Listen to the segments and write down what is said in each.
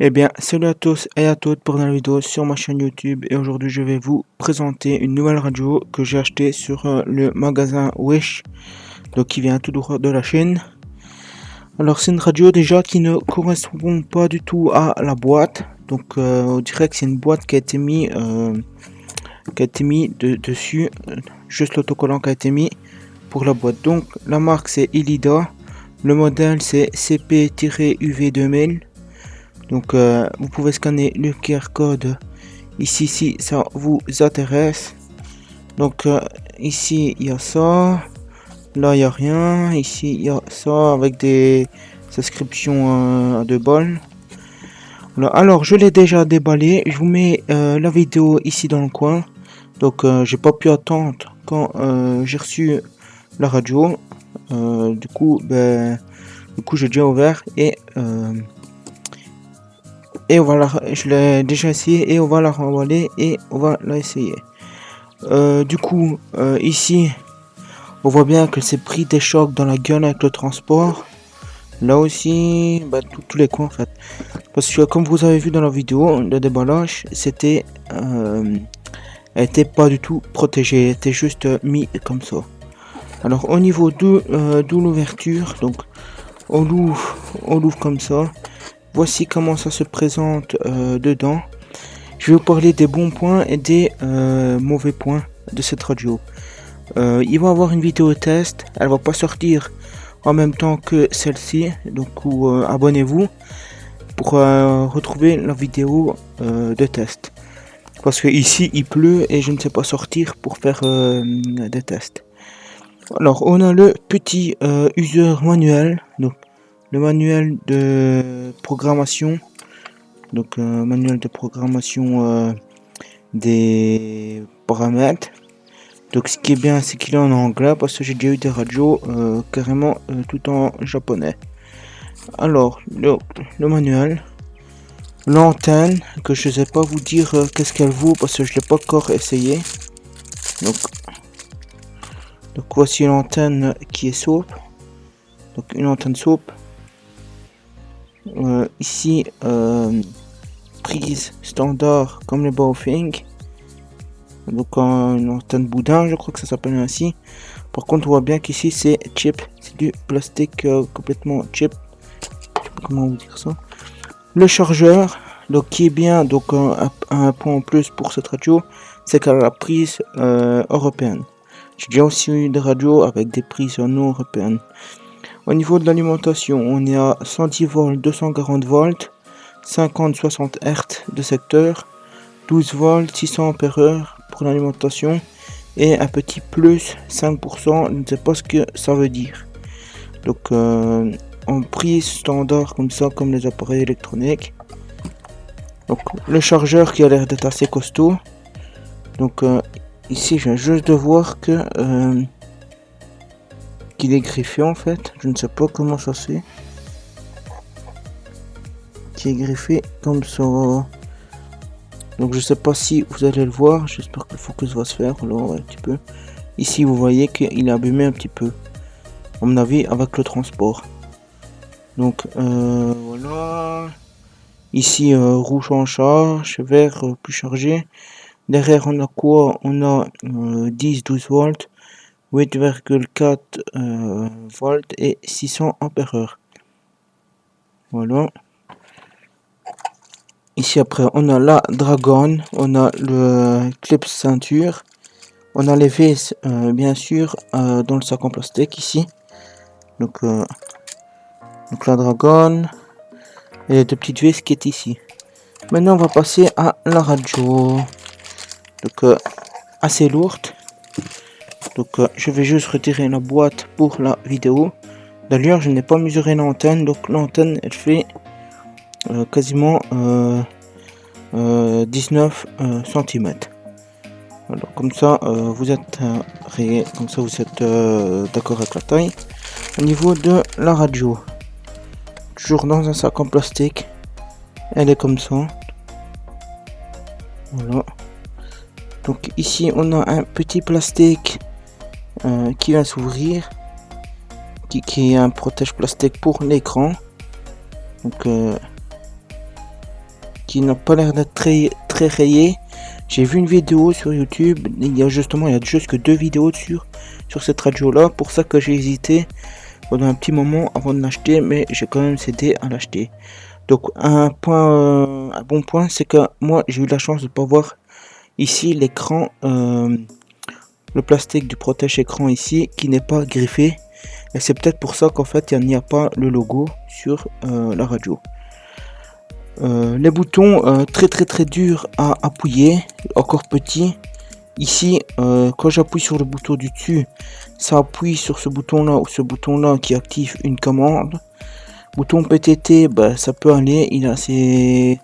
Eh bien, salut à tous et à toutes pour la vidéo sur ma chaîne YouTube et aujourd'hui je vais vous présenter une nouvelle radio que j'ai achetée sur le magasin Wish, donc qui vient tout droit de la Chine. Alors c'est une radio déjà qui ne correspond pas du tout à la boîte, donc on dirait que c'est une boîte qui a été mis, dessus, juste l'autocollant qui a été mis pour la boîte. Donc la marque c'est Illida, le modèle c'est CP-UV2000. Donc vous pouvez scanner le QR code ici si ça vous intéresse. Donc ici il y a ça, là il n'y a rien, ici il y a ça avec des inscriptions de bol. Voilà. Alors je l'ai déjà déballé, je vous mets la vidéo ici dans le coin. Donc j'ai pas pu attendre quand j'ai reçu la radio. Du coup j'ai déjà ouvert et on va je l'ai déjà essayé et on va la renvoyer et on va la essayer. Ici, on voit bien que c'est pris des chocs dans la gueule avec le transport. Là aussi, tous les coins en fait. Parce que comme vous avez vu dans la vidéo, le déballage, elle était pas du tout protégée, elle était juste mis comme ça. Alors au niveau de l'ouverture, donc on l'ouvre comme ça. Voici comment ça se présente dedans. Je vais vous parler des bons points et des mauvais points de cette radio. Il va y avoir une vidéo test. Elle va pas sortir en même temps que celle-ci. Donc abonnez-vous pour retrouver la vidéo de test. Parce que ici il pleut et je ne sais pas sortir pour faire des tests. Alors on a le petit user manuel. Donc le manuel de programmation, des paramètres. Donc ce qui est bien, c'est qu'il est en anglais parce que j'ai déjà eu des radios carrément tout en japonais. Alors le manuel, l'antenne que je ne sais pas vous dire qu'est-ce qu'elle vaut parce que je l'ai pas encore essayé. Donc voici l'antenne qui est SOP. Donc une antenne SOP. Ici prise standard comme le Baofeng, donc une antenne boudin, je crois que ça s'appelle ainsi. Par contre on voit bien qu'ici c'est cheap, c'est du plastique complètement cheap, je sais pas comment vous dire ça. Le chargeur, donc qui est bien, donc un point en plus pour cette radio, c'est qu'elle a la prise européenne. J'ai déjà aussi eu des radios avec des prises non européennes. Au niveau de l'alimentation, on est à 110 volts, 240 volts, 50-60 Hz de secteur, 12 volts, 600 Ah pour l'alimentation et un petit plus 5%, je ne sais pas ce que ça veut dire. Donc en prise standard comme ça, comme les appareils électroniques. Donc le chargeur qui a l'air d'être assez costaud. Donc ici je viens juste de voir que qu'il est griffé en fait, je ne sais pas comment ça se fait, qui est griffé comme ça. Donc je sais pas si vous allez le voir, j'espère que le focus va se faire. Alors un petit peu ici vous voyez qu'il est abîmé un petit peu, à mon avis avec le transport. Donc voilà, ici rouge en charge, vert plus chargé. Derrière on a quoi? On a 10-12 volts, 8,4 volts et 600 Ah. Voilà. Ici après on a la Dragon, on a le clip ceinture, on a les vis bien sûr dans le sac en plastique ici. Donc la Dragon et les deux petites vis qui est ici. Maintenant on va passer à la radio. Donc assez lourde. Donc je vais juste retirer la boîte pour la vidéo. D'ailleurs je n'ai pas mesuré l'antenne, donc l'antenne elle fait quasiment 19 cm. Alors comme ça vous êtes d'accord avec la taille. Au niveau de la radio, toujours dans un sac en plastique, elle est comme ça. Voilà. Donc ici on a un petit plastique qui va s'ouvrir, qui est un protège plastique pour l'écran. Donc qui n'a pas l'air d'être très rayé. J'ai vu une vidéo sur YouTube, il y a juste que 2 vidéos sur cette radio là, pour ça que j'ai hésité pendant un petit moment avant de l'acheter, mais j'ai quand même cédé à l'acheter. Donc un bon point, c'est que moi j'ai eu la chance de pas voir ici l'écran, le plastique du protège-écran ici qui n'est pas griffé, et c'est peut-être pour ça qu'en fait il n'y a pas le logo sur la radio. Les boutons très durs à appuyer, encore petits. Ici, quand j'appuie sur le bouton du dessus, ça appuie sur ce bouton là ou ce bouton là qui active une commande. Bouton PTT, bah, ça peut aller, il est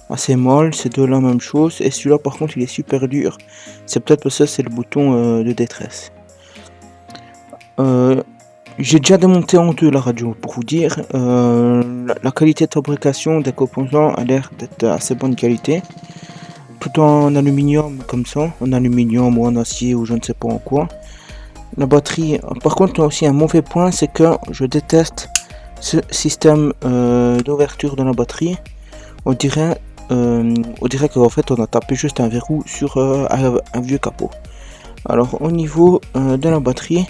assez molle, c'est de la même chose. Et celui-là par contre il est super dur, c'est peut-être parce que c'est le bouton de détresse. J'ai déjà démonté en deux la radio pour vous dire. La qualité de fabrication des composants a l'air d'être assez bonne qualité, tout en aluminium comme ça, en aluminium ou en acier ou je ne sais pas en quoi. La batterie, par contre, aussi un mauvais point, c'est que je déteste ce système d'ouverture de la batterie. On dirait qu'en fait on a tapé juste un verrou sur un vieux capot. Alors au niveau de la batterie,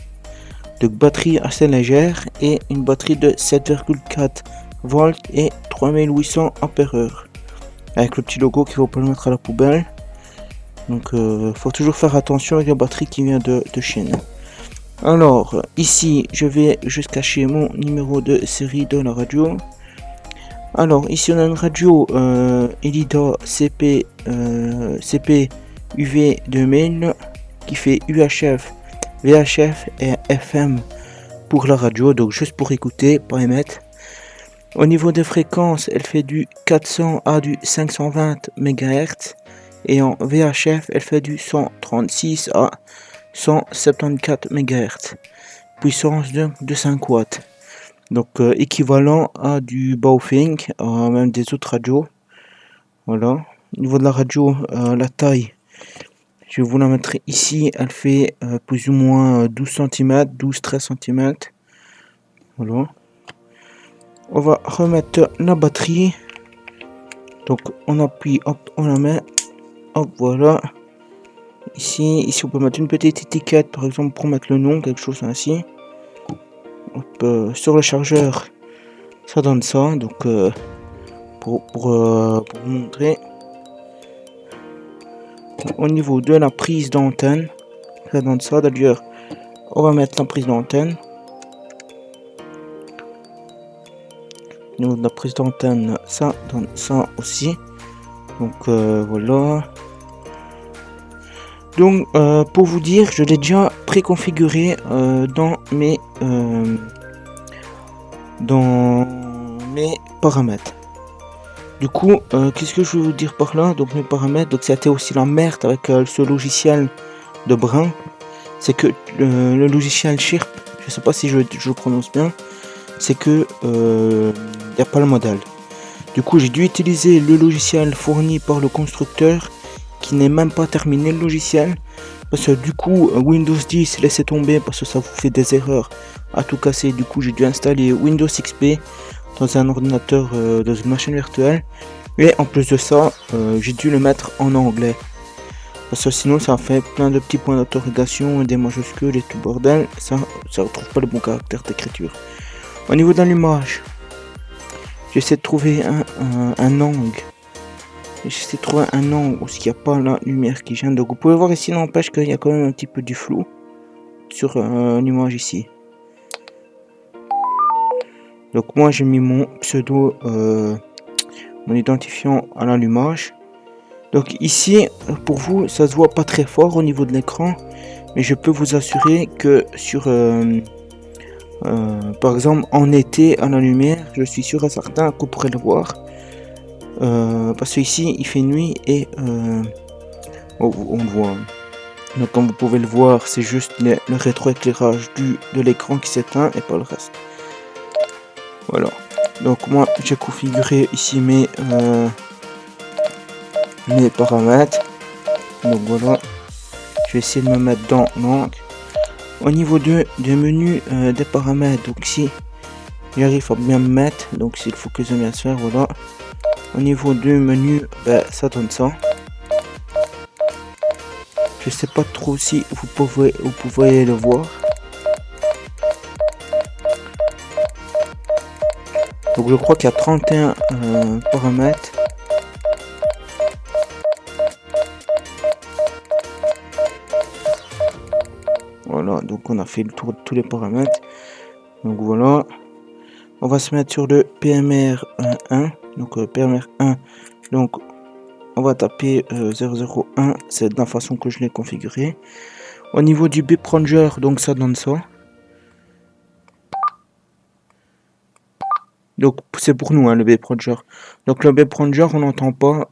donc batterie assez légère et une batterie de 7,4 volts et 3800 ampères-heure, avec le petit logo qu'il faut pas le mettre à la poubelle. Donc faut toujours faire attention avec la batterie qui vient de Chine. Alors ici je vais juste cacher mon numéro de série de la radio. Alors ici on a une radio Elida CP UV 2000 qui fait UHF, VHF et FM pour la radio, donc juste pour écouter, pas émettre. Au niveau des fréquences, elle fait du 400 à du 520 MHz et en VHF elle fait du 136 à 174 MHz, puissance de 5 watts. Donc équivalent à du Baofeng, même des autres radios. Voilà. Au niveau de la radio, la taille, je vais vous la mettre ici, elle fait plus ou moins 12 cm, 12-13 cm. Voilà. On va remettre la batterie. Donc on appuie, hop, on la met. Hop, voilà. Ici on peut mettre une petite étiquette, par exemple pour mettre le nom, quelque chose ainsi. Hop, sur le chargeur, ça donne ça. Donc pour vous montrer. Au niveau de la prise d'antenne, ça donne ça. D'ailleurs, on va mettre la prise d'antenne. Au niveau de la prise d'antenne, ça donne ça aussi. Donc voilà. Donc pour vous dire, je l'ai déjà préconfiguré dans mes paramètres. Du coup, qu'est-ce que je veux vous dire par là? Donc mes paramètres, donc c'était aussi la merde avec ce logiciel de brin. C'est que le logiciel Chirp, je sais pas si je le prononce bien, c'est que y a pas le modèle. Du coup, j'ai dû utiliser le logiciel fourni par le constructeur, qui n'est même pas terminé le logiciel, parce que du coup Windows 10 laissez tomber parce que ça vous fait des erreurs à tout casser. Du coup j'ai dû installer Windows XP dans un ordinateur, dans une machine virtuelle, et en plus de ça j'ai dû le mettre en anglais parce que sinon ça fait plein de petits points d'interrogation, des majuscules et tout bordel, ça retrouve pas le bon caractère d'écriture. Au niveau de l'allumage, j'essaie de trouver un angle. J'essaie de trouver un angle où il n'y a pas la lumière qui gêne. Donc vous pouvez voir ici, n'empêche qu'il y a quand même un petit peu du flou sur l'image ici. Donc moi j'ai mis mon pseudo, mon identifiant à l'allumage. Donc ici pour vous ça se voit pas très fort au niveau de l'écran, mais je peux vous assurer que sur par exemple en été à la lumière, je suis sûr et certain que vous pourrez le voir. Parce que ici il fait nuit et on le voit. Donc comme vous pouvez le voir, c'est juste le rétroéclairage de l'écran qui s'éteint et pas le reste. Voilà. Donc moi j'ai configuré ici mes paramètres. Donc voilà. Je vais essayer de me mettre dans l'angle. Au niveau des menus des paramètres, donc si j'arrive à bien me mettre, donc s'il faut que je vienne se faire, voilà. Au niveau du menu, ben, ça donne ça. Je sais pas trop si vous pouvez le voir. Donc je crois qu'il y a 31 paramètres. Voilà, donc on a fait le tour de tous les paramètres. Donc voilà. On va se mettre sur le PMR1. Donc PMR1. Donc on va taper 001. C'est de la façon que je l'ai configuré. Au niveau du Beep Ranger, donc ça donne ça. Donc c'est pour nous, hein, le Beep Ranger. Donc le Beep Ranger, on n'entend pas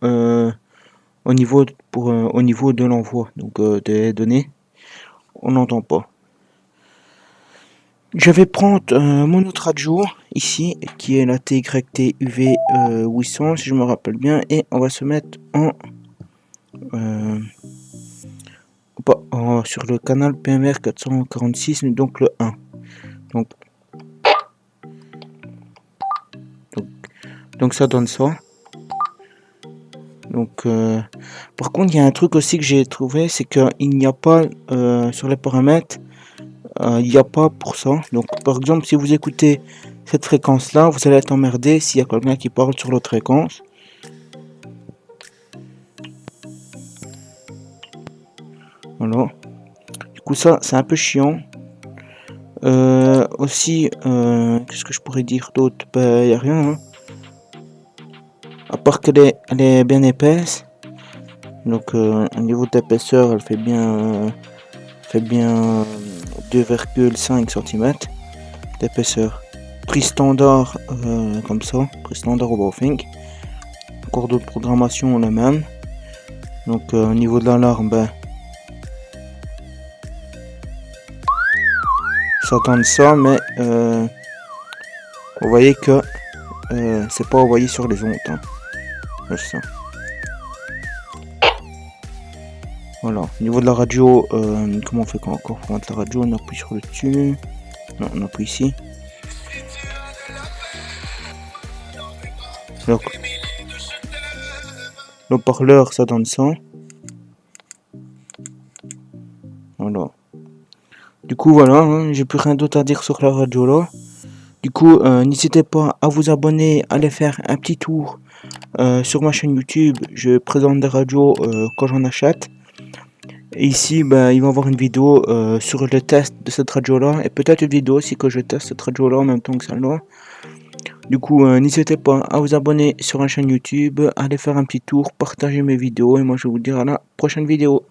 au niveau de l'envoi, donc des données, on n'entend pas. Je vais prendre mon autre radio ici, qui est la TYT UV 800, si je me rappelle bien, et on va se mettre sur le canal PMR 446, donc le 1. Donc ça donne ça. Donc par contre, il y a un truc aussi que j'ai trouvé, c'est qu'il n'y a pas sur les paramètres, il n'y a pas pour ça. Donc par exemple, si vous écoutez cette fréquence là, vous allez être emmerdé s'il y a quelqu'un qui parle sur l'autre fréquence. Voilà. Du coup ça c'est un peu chiant. Aussi qu'est-ce que je pourrais dire d'autre? Ben il n'y a rien, hein. À part qu'elle est bien épaisse. Donc au niveau d'épaisseur, elle fait bien 2,5 cm d'épaisseur. Prix standard comme ça, prix standard au Baofeng. Encore de programmation la même. Donc au niveau de l'alarme, ben, ça donne ça, mais vous voyez que c'est pas envoyé sur les ondes, hein. Ça. Voilà, au niveau de la radio, comment on fait encore pour mettre la radio? On appuie sur le dessus. Non, on appuie ici. Donc, le parleur, ça donne ça. Voilà. Du coup, voilà, hein, j'ai plus rien d'autre à dire sur la radio là. Du coup, n'hésitez pas à vous abonner, à aller faire un petit tour sur ma chaîne YouTube. Je présente des radios quand j'en achète. Et ici, ben, il va y avoir une vidéo sur le test de cette radio là. Et peut-être une vidéo aussi que je teste cette radio là en même temps que celle-là. Du coup, n'hésitez pas à vous abonner sur la chaîne YouTube, à aller faire un petit tour, partager mes vidéos. Et moi, je vais vous dire à la prochaine vidéo.